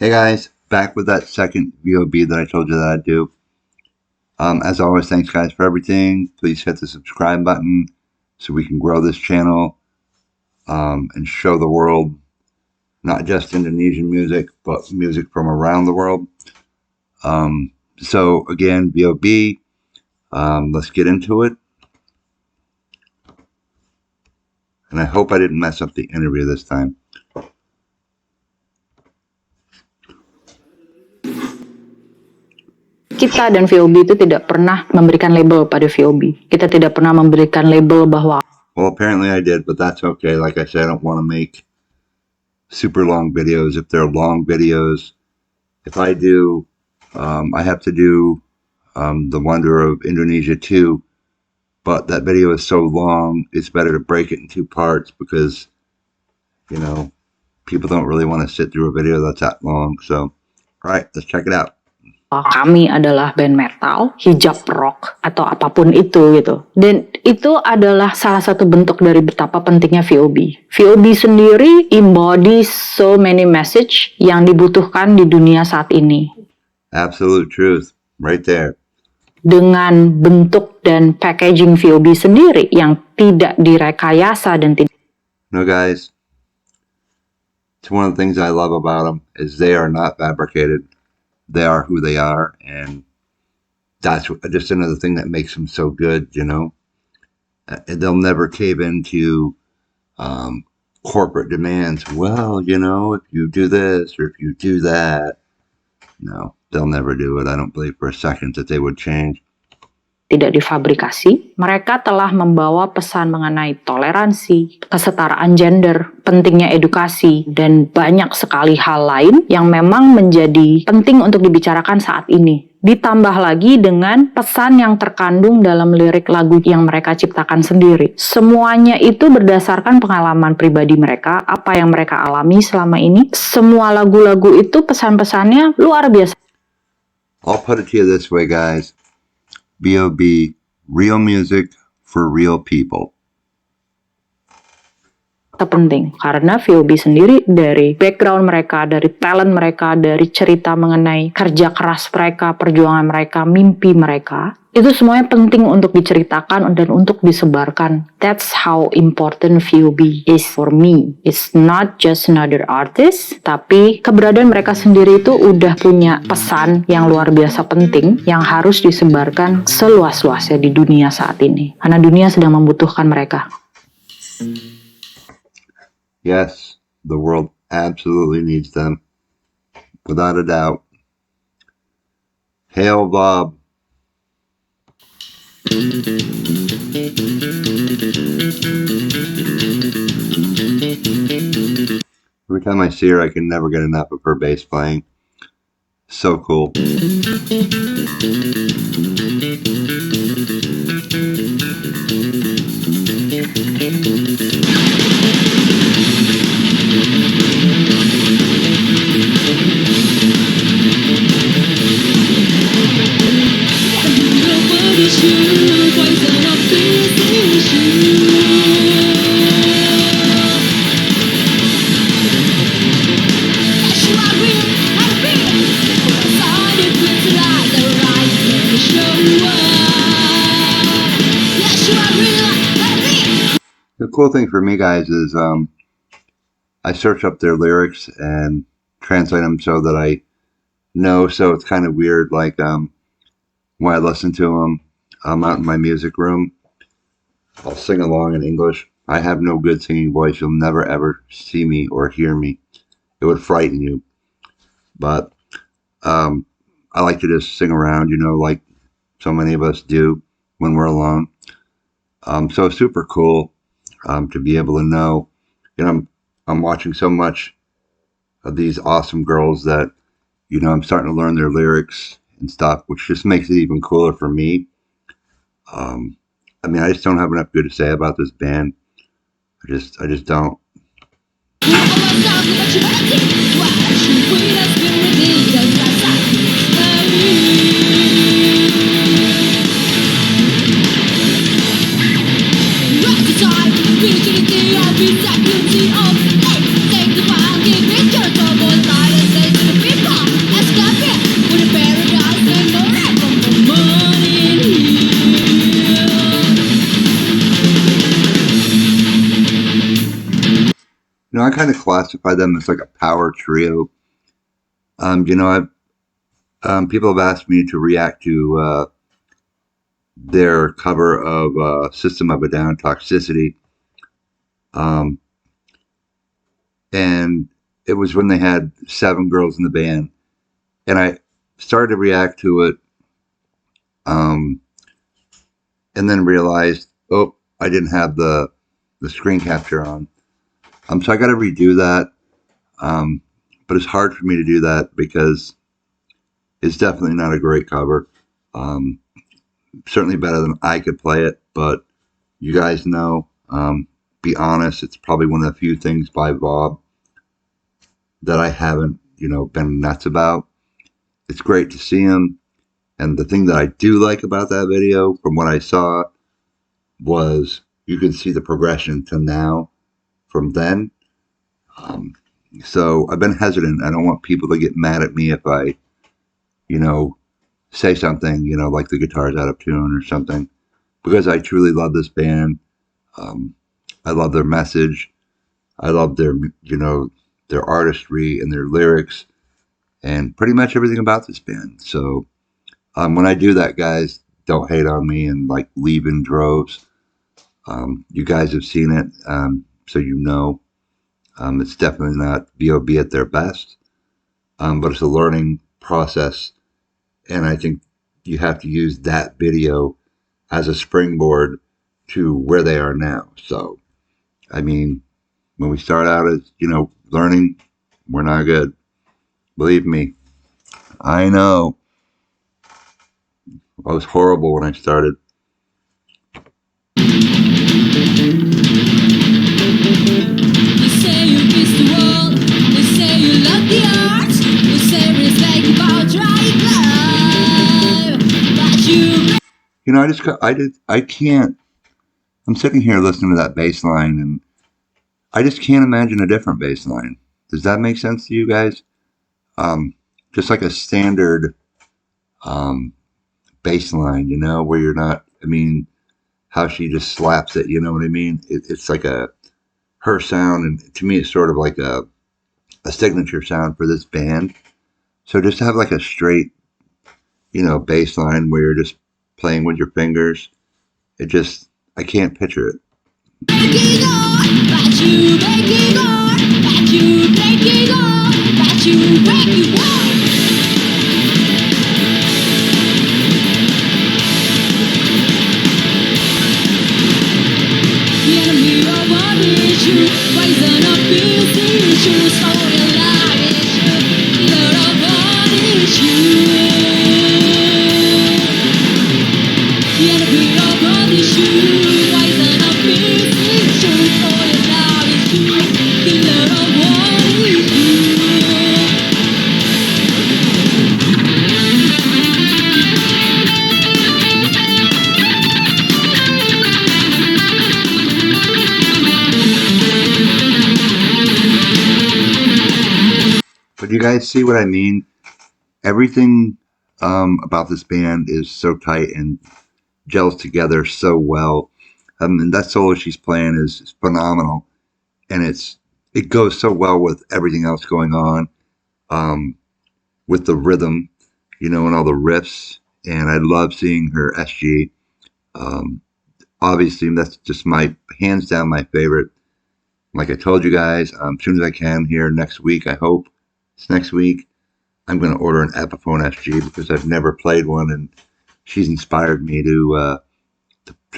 Hey guys, back with that second VOB that I told you that I'd do. As always, thanks guys for everything. Please hit the subscribe button so we can grow this channel and show the world not just Indonesian music, but music from around the world. So again, VOB, let's get into it. And I hope I didn't mess up the interview this time. Kita dan VOB itu tidak pernah memberikan label pada VOB. Kita tidak pernah memberikan label bahwa Well, apparently I did, but that's okay. Like I said, I don't want to make super long videos. If they're long videos, if I do, I have to do The Wonder of Indonesia 2, but that video is so long, it's better to break it in two parts because, you know, people don't really want to sit through a video that's that long. So, all right, let's check it out. kami adalah band metal, hijab rock, atau apapun itu gitu. Dan itu adalah salah satu bentuk dari betapa pentingnya VOB. VOB sendiri embodies so many message yang dibutuhkan di dunia saat ini. Absolute truth, right there. Dengan bentuk dan packaging VOB sendiri yang tidak direkayasa dan tidak. No guys, it's one of the things I love about them is they are not fabricated. They are who they are, and that's just another thing that makes them so good, you know. They'll never cave into corporate demands. Well, you know, if you do this or if you do that, no, they'll never do it. I don't believe for a second that they would change. Tidak difabrikasi, mereka telah membawa pesan mengenai toleransi, kesetaraan gender, pentingnya edukasi, dan banyak sekali hal lain yang memang menjadi penting untuk dibicarakan saat ini. Ditambah lagi dengan pesan yang terkandung dalam lirik lagu yang mereka ciptakan sendiri. Semuanya itu berdasarkan pengalaman pribadi mereka, apa yang mereka alami selama ini. Semua lagu-lagu itu pesan-pesannya luar biasa. I'll put it to you this way, guys. VOB, real music for real people. Penting karena VOB sendiri dari background mereka, dari talent mereka, dari cerita mengenai kerja keras mereka, perjuangan mereka, mimpi mereka, itu semuanya penting untuk diceritakan dan untuk disebarkan. That's how important VOB is for me. It's not just another artist, tapi keberadaan mereka sendiri itu udah punya pesan yang luar biasa penting yang harus disebarkan seluas-luasnya di dunia saat ini. Karena dunia sedang membutuhkan mereka. Yes, the world absolutely needs them, without a doubt. Hail Bob. Every time I see her, I can never get enough of her bass playing. So cool. The cool thing for me, guys, is I search up their lyrics and translate them so that I know. So it's kind of weird, like when I listen to them, I'm out in my music room, I'll sing along in English. I have no good singing voice. You'll never ever see me or hear me. It would frighten you. But I like to just sing around, you know, like so many of us do when we're alone. So super cool to be able to know. You know, I'm watching so much of these awesome girls that, you know, I'm starting to learn their lyrics and stuff, which just makes it even cooler for me. I mean, I just don't have enough good to say about this band. I just don't. kind of classify them as like a power trio. People have asked me to react to their cover of System of a Down, Toxicity. Um, and it was when they had 7 girls in the band. And I started to react to it, and then realized, oh, I didn't have the screen capture on. So I got to redo that. But it's hard for me to do that because it's definitely not a great cover. Um, Certainly better than I could play it, but you guys know, be honest, it's probably one of the few things by Bob that I haven't, been nuts about. It's great to see him. And the thing that I do like about that video, from what I saw, was you can see the progression to now from then. Um, so I've been hesitant. I don't want people to get mad at me if I, say something, like the guitar's out of tune or something, because I truly love this band. Um, I love their message. I love their artistry and their lyrics and pretty much everything about this band. So when I do that, guys, don't hate on me and like leave in droves. You guys have seen it, so you know. It's definitely not B.O.B. at their best, but it's a learning process. And I think you have to use that video as a springboard to where they are now. So, I mean, when we start out as, learning, we're not good. Believe me. I know. I was horrible when I started. You say you miss the world, you say you love the arts, you say respect about trying life, but you... I can't, I'm sitting here listening to that bass line and I just can't imagine a different bass line. Does that make sense to you guys? Just like a standard um, bass line, where you're not, how she just slaps it, you know what I mean? It's like her sound, and to me it's sort of like a signature sound for this band. So just to have like a straight, bass line where you're just playing with your fingers, I can't picture it. Breaking on, but you breaking on, but you breaking on, but you breaking on. The enemy of our issue, poison of peace issue, so your life issue, Lord of our issue. The enemy of our issue, poison of peace issue, so your life issue, Lord of our issue. But you guys see what I mean? Everything about this band is so tight and gels together so well. And that solo she's playing is phenomenal, and it goes so well with everything else going on, with the rhythm, and all the riffs. And I love seeing her SG. Um, Obviously, that's just my hands down my favorite. Like I told you guys, as soon as I can here next week, I hope it's next week, I'm going to order an Epiphone SG because I've never played one, and she's inspired me to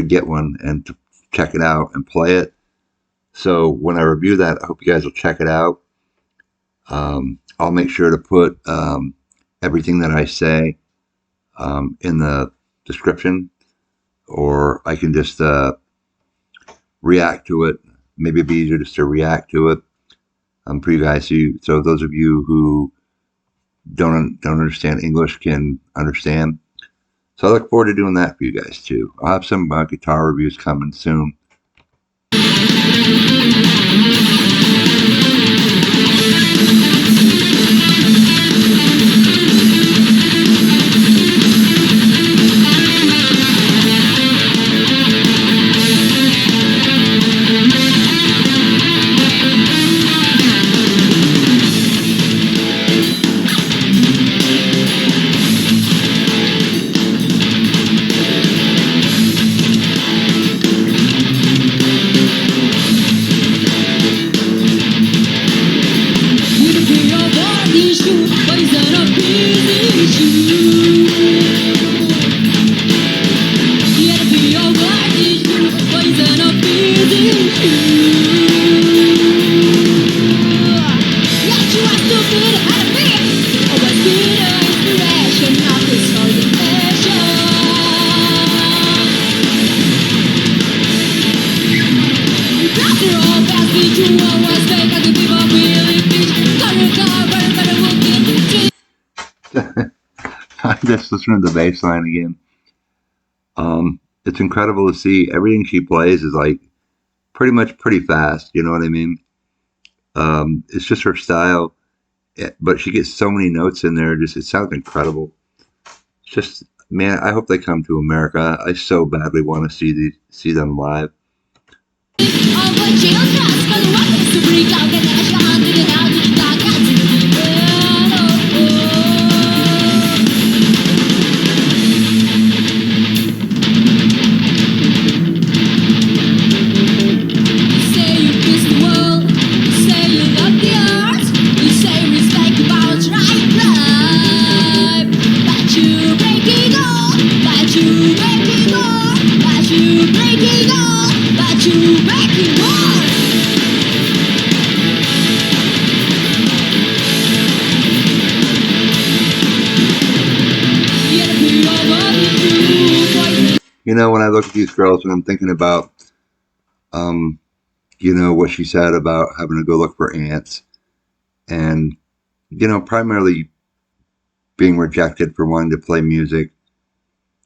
get one and to check it out and play it. So when I review that, I hope you guys will check it out. I'll make sure to put everything that I say in the description, or I can just react to it. Maybe it'd be easier just to react to it for you guys. So those of you who don't understand English can understand. So I look forward to doing that for you guys too. I'll have some guitar reviews coming soon. I just listened to the bass line again. It's incredible to see everything she plays is like pretty fast. You know what I mean? It's just her style, but she gets so many notes in there. Just it sounds incredible. It's just man, I hope they come to America. I so badly want to see them live. You know, when I look at these girls and I'm thinking about, um, you know, what she said about having to go look for ants and, you know, primarily being rejected for wanting to play music,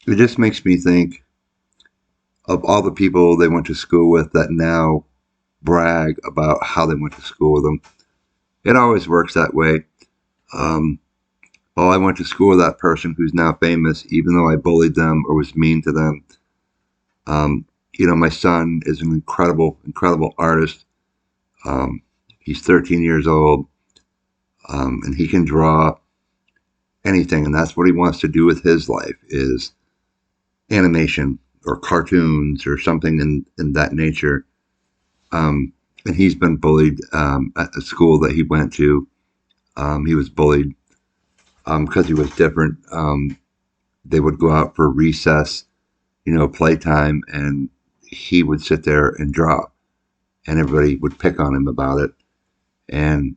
it just makes me think of all the people they went to school with that now brag about how they went to school with them. It always works that way. Um, well, I went to school with that person who's now famous, even though I bullied them or was mean to them. You know, my son is an incredible artist. He's 13 years old, and he can draw anything, and that's what he wants to do with his life is animation or cartoons or something in that nature. And he's been bullied at the school that he went to. He was bullied because he was different. They would go out for recess, you know, playtime, and he would sit there and draw, and everybody would pick on him about it. And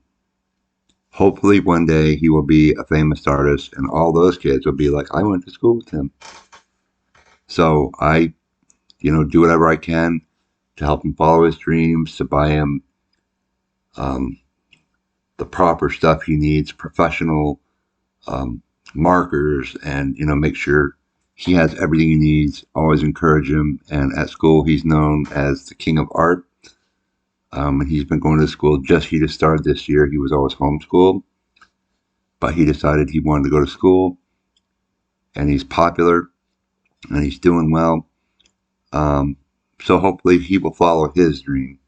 hopefully one day he will be a famous artist, and all those kids will be like, I went to school with him. So I, you know, do whatever I can to help him follow his dreams, to buy him um, the proper stuff he needs, professional um, markers, and you know, make sure he has everything he needs. Always encourage him. And at school, he's known as the king of art. And he's been going to school. He just started this year. He was always homeschooled, but he decided he wanted to go to school, and he's popular, and he's doing well. Um, so hopefully he will follow his dream.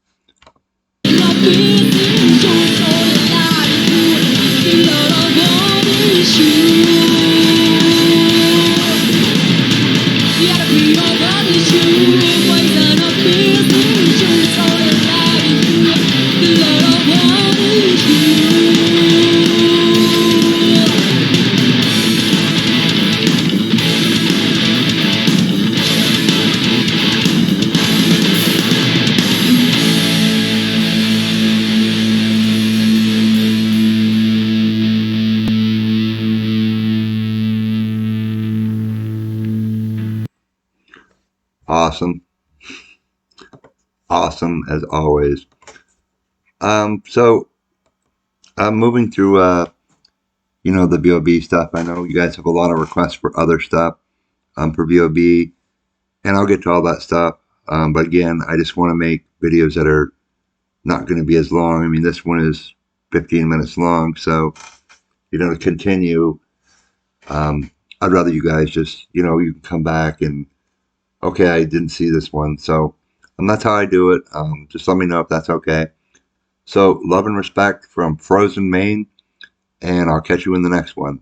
Awesome. Awesome as always. So I'm moving through, you know, the VOB stuff. I know you guys have a lot of requests for other stuff for VOB, and I'll get to all that stuff. But again, I just want to make videos that are not going to be as long. I mean, this one is 15 minutes long, so you know, to continue, I'd rather you guys just, you know, you can come back and okay, I didn't see this one, so that's how I do it. Just let me know if that's okay. So, love and respect from Frozen Maine, and I'll catch you in the next one.